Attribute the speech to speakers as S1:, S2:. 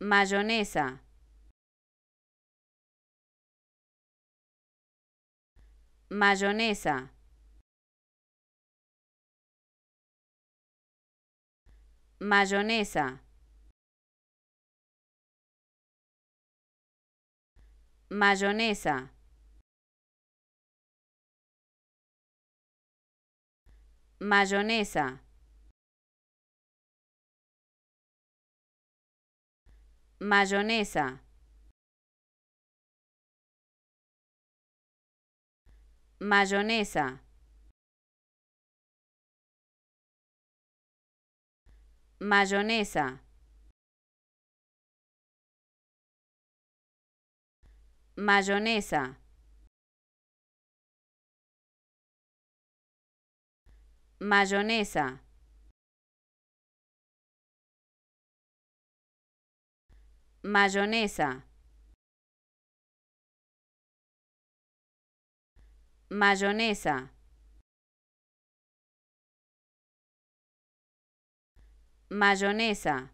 S1: mayonesa, mayonesa, mayonesa, mayonesa, mayonesa, mayonesa, mayonesa, mayonesa, mayonesa, mayonesa, mayonesa, mayonesa, mayonesa,